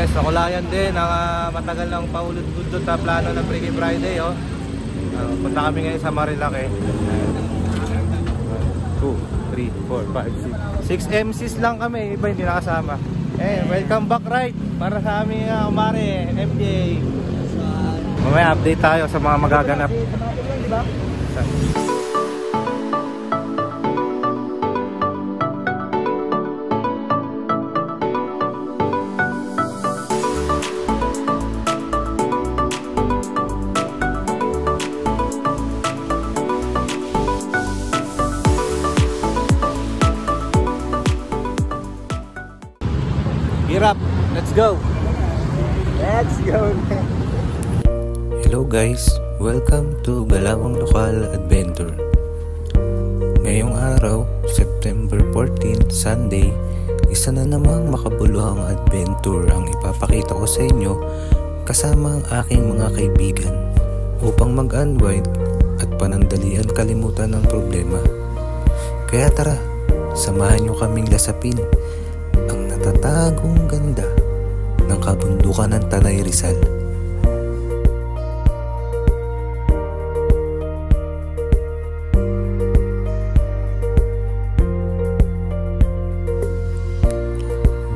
Yes, nakulayan din ang matagal ng paulod-budot na plano ng Freaky Friday, oh. Punta kami ngayon sa Marilake. 2, 3, 4, 5, 6 MCs lang kami, iba hindi nakasama. Welcome back ride para sa aming umare, MJ. Mamaya update tayo sa mga magaganap. Hirap, let's go! Let's go! Hello guys, welcome to Galawang Lokal Adventure. Ngayong araw, September 14, Sunday, isa na namang makabuluhang adventure ang ipapakita ko sa inyo kasama ang aking mga kaibigan upang mag-unwind at panandalian kalimutan ng problema. Kaya tara, samahan nyo kaming lasapin ang natatagong ganda ng kabundukan ng Tanay Rizal.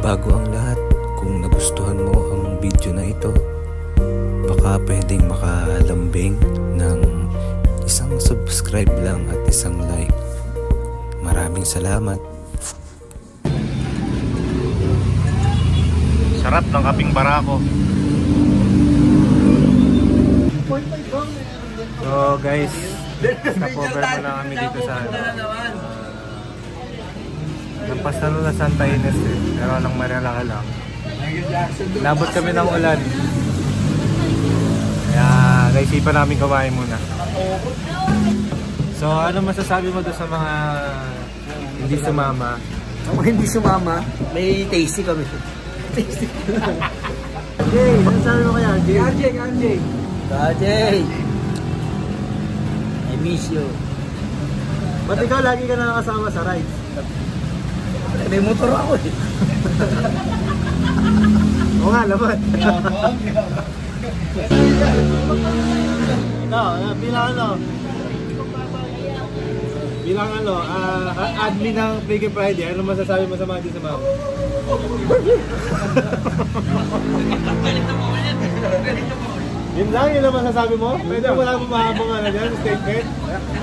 Bago ang lahat, kung nagustuhan mo ang video na ito, baka pwedeng makalambing ng isang subscribe lang at isang like. Maraming salamat. Sarap ng kaping barako. So guys, stop-over mo lang kami dito sa Napasalo na Santa Ines pero lang Marilake lang. Nabot kami ng ulan. Kaya naisipan namin kumain muna. So ano masasabi mo doon sa mga hindi sumama? Kung hindi sumama, may tasty kami. Tasty. Jay, ano sabi mo kaya? RJ. I miss you. Ba't ikaw lagi ka nakakasama sa rides? May motor ako eh. Oo nga, laban. Ikaw, bilang admin ng Freaky Friday, ano masasabi mo sa mga di sa mga? Yun lang, yun ang masasabi mo? Pwede wala mo mahabang na dyan, statement?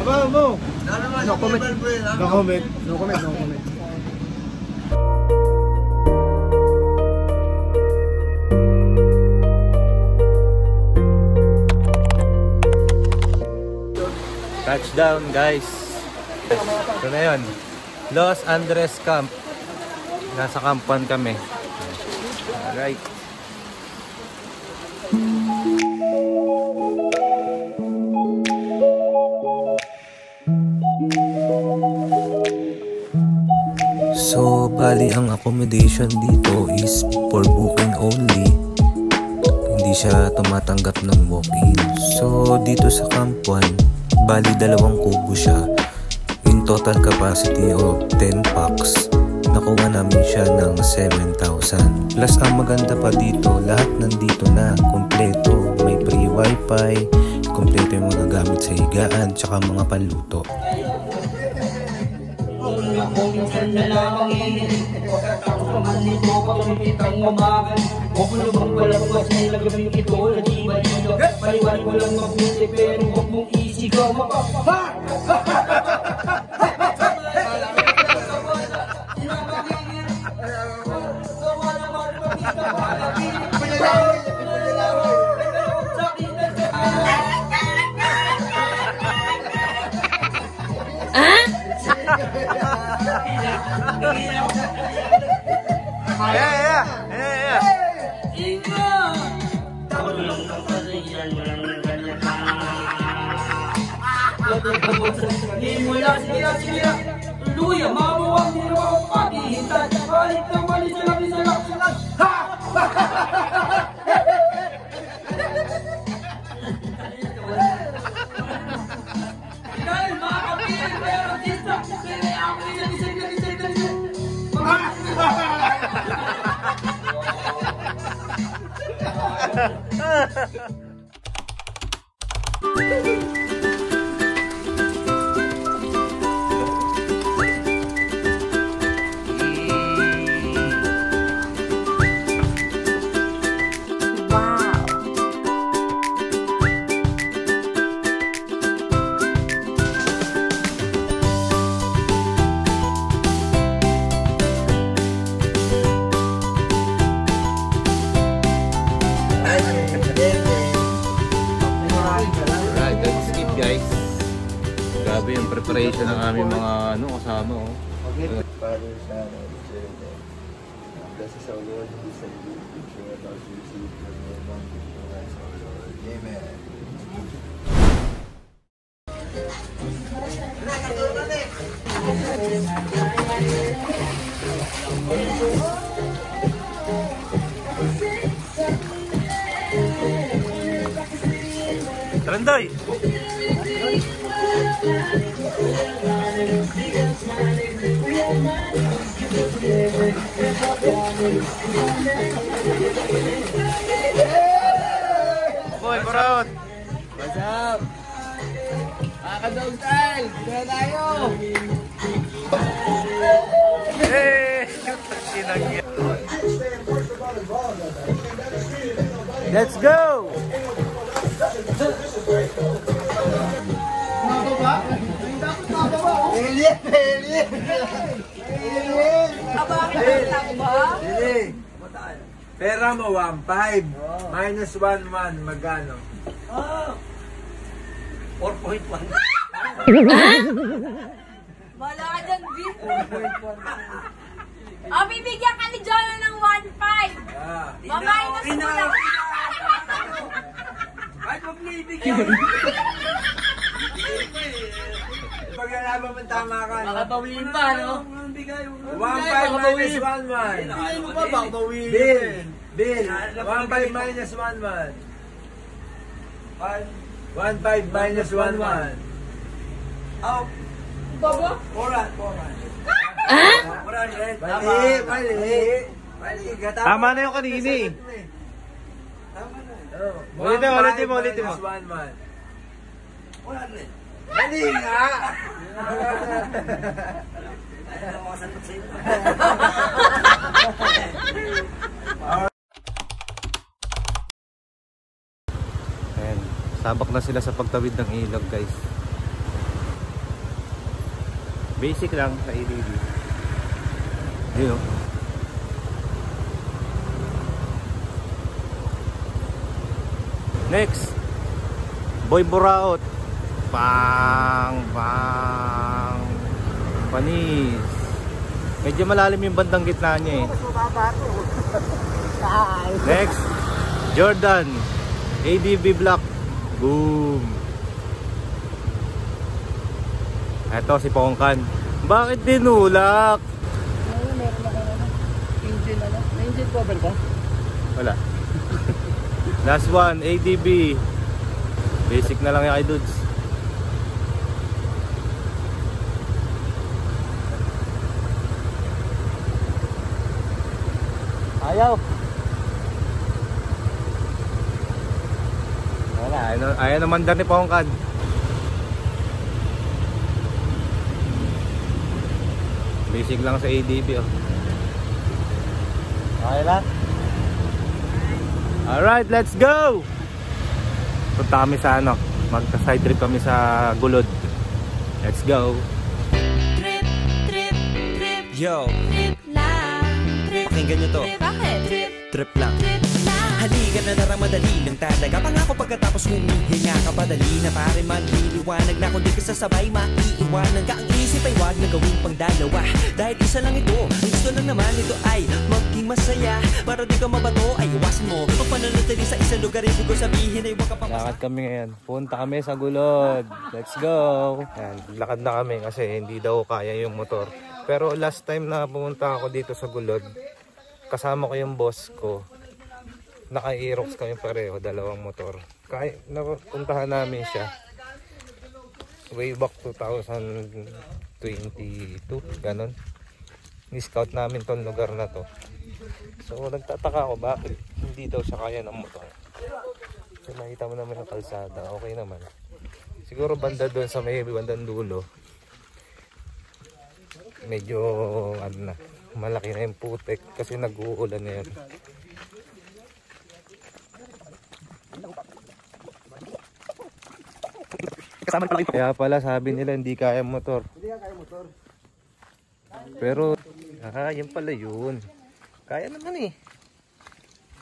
Abangan mo! No comment. No comment. No comment, no comment. Touchdown guys. Ito na yun, Los Andres Camp. Nasa kampan kami. Alright. So, bali ang accommodation dito is for booking only. Hindi siya tumatanggap ng walk-in. So, dito sa Camp 1, bali 2 kubo siya. In total capacity of 10 packs. Nakuha namin siya ng 7,000. Plus, ang maganda pa dito, lahat nandito na. Kompleto. May free wifi, kompleto yung mga gamit sa higaan, tsaka mga panluto. Luya, mamuwang nilawang pag-ihintan. Balik na balik sa labi sa laksulan. Ha! Dahil mga kapiling ko yung artista, kaya ako isa-isa. Grabe yung preparation ng aming mga kasama. Father, Son, and Spirit. Bless us, O Lord, and bless us, which about to receive from your bounty for us, O Lord. Amen. Trandoy! Boy, Baraot! What's up? Kakadog style! Dito na tayo! Hey! Let's go! Alien! Alien! Alien! Alien! Pera mo 1.5 minus 1.1 magkano? 4.1. Wala ka dyan, Vic. Oh, bibigyan ka ni Jonah ng 1.5. Maminus mo lang. Ay, kung bibigyan. Pag-alaban mo tama ka, no? Makabawiin pa, no? 1.5 minus 1.1. Bigay mo ba, makabawiin? Bill, 1.5 minus 1.1. 1.5 minus 1.1. Oh, Baba? 400. Mali. Tama na yung kanina eh. Tama na. Ulitin mo. 1.5 minus 1.1. 400. Mali nga! Ayan, sabak na sila sa pagtawid ng ilog, guys. Basic lang sa ADB. Yun, next, Boy Buraot. Panis. Medyo malalim yung bandang gitna niya eh. Next, Jordan. ADB Black. Boom. Eto si Pongkan. Bakit dinulak? Engine cover ba? Wala. Last one, ADB. Basic na lang yung kay Dudes. Ayaw. Wala, ayaw naman dyan ni Pongkan. Basic lang sa ADB oh. Okay lang. Alright, let's go! Punta kami sa magka-side trip kami sa Gulod. Let's go! Yo, Trip lang. Trip. pakinggan nyo to. Bakit? Trip lang. Trip lang. Halika na narang madali lang talaga. Pangako pagkatapos humihinga ka padali na pare man liliwanag na kung di ka sasabay maiiwanan ka. Ang isip ay wag na gawing pang dalawa dahil isa lang ito. Ang gusto lang naman ito ay maging masaya. Para di ka mabato ay iwasan mo ang pananatili sa isang lugar. Ibig ko sabihin ay wag ka pa. Lakad kami ngayon. Punta kami sa Gulod. Let's go! Ayan, lakad na kami kasi hindi daw kaya yung motor. Pero last time na pumunta ako dito sa Gulod, kasama ko yung boss ko. Naka-Aerox kami pareho, dalawang motor. Kaya napuntahan namin siya way back 2022, ganon. Ni-scout namin tong lugar na to. So nagtataka ako bakit hindi daw siya kaya ng motor. So nakita mo naman ang kalsada, okay naman. Siguro banda doon sa may bandang dulo, medyo ano na, malaki na yung putek kasi nag-uulan na yan. Kaya pala sabi nila hindi kaya motor. Hindi ka kaya motor. Pero, yan pala yun. Kaya naman eh.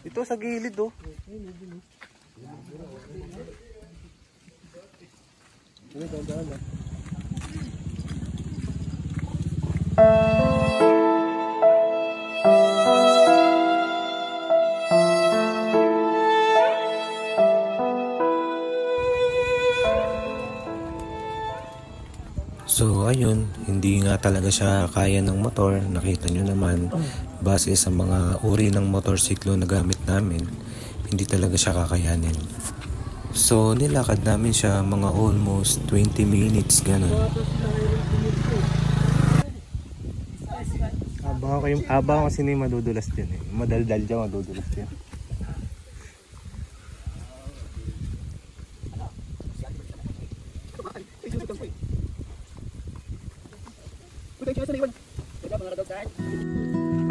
Ito sa gilid oh. So ayun, hindi nga talaga siya kaya ng motor. Nakita nyo naman, base sa mga uri ng motorsiklo na gamit namin, hindi talaga siya kakayanin. So nilakad namin siya mga almost 20 minutes ganun. Abang kasi ni madudulas din eh. Madaldal dyan, madudulas din.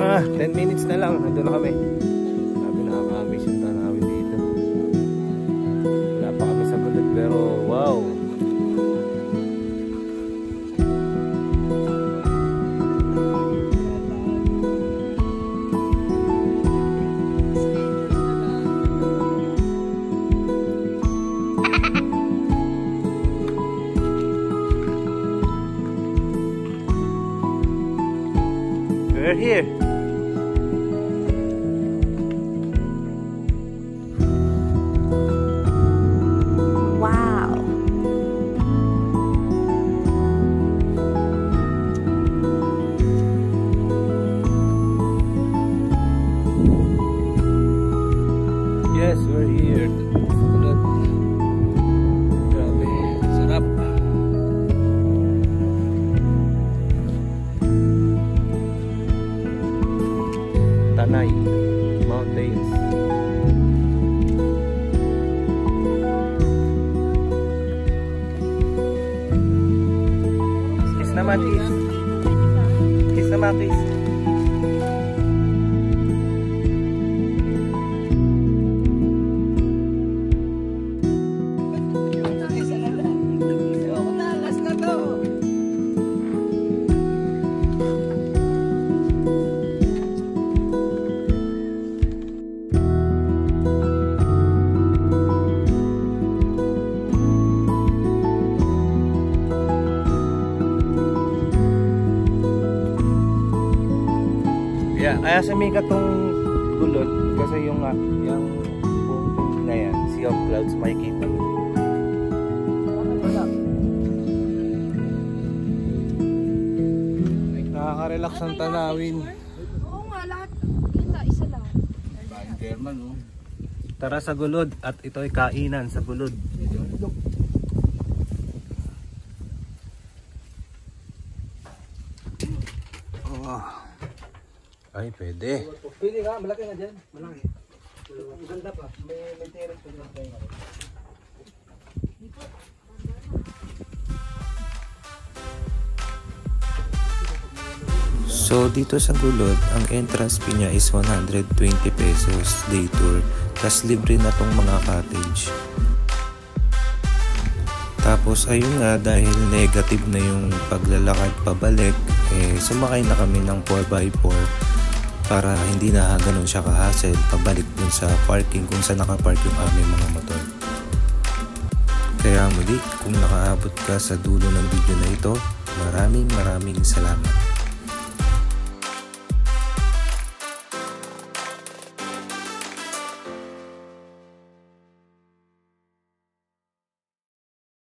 Ah, 10 minutes na lang. Nandun na kami. Sabi nakakamiss yung tanawin dito. Wala pa kami sa gulod pero wow. We're here. Wow. Yes, we're here. Grabe, sarap. Tanay Mountains. Kiss naman, kiss. Kiss naman, kiss. Yeah, kaya sumikat tong gulod kasi yung buong na yan, Sea of Clouds, makikita mo. Nakaka-relax ang tanawin. Oo nga, lahat. Kita, isa lang. Tara sa gulod at ito ay kainan sa gulod. Oh. Ay, pwede. Pili ka, malaki nga dyan. Malaki. Ang ganda pa. May terrace pa dyan. So dito sa gulod, ang entrance fee niya is 120 pesos day tour. Tas libre na tong mga cottage. Tapos ayun nga, dahil negative na yung paglalakad pabalik, sumakay na kami ng 4x4 para hindi na ganun siya ka-hassle pabalik dun sa parking kung saan nakapark yung aming mga motor. Kaya muli, kung nakaabot ka sa dulo ng video na ito, maraming salamat.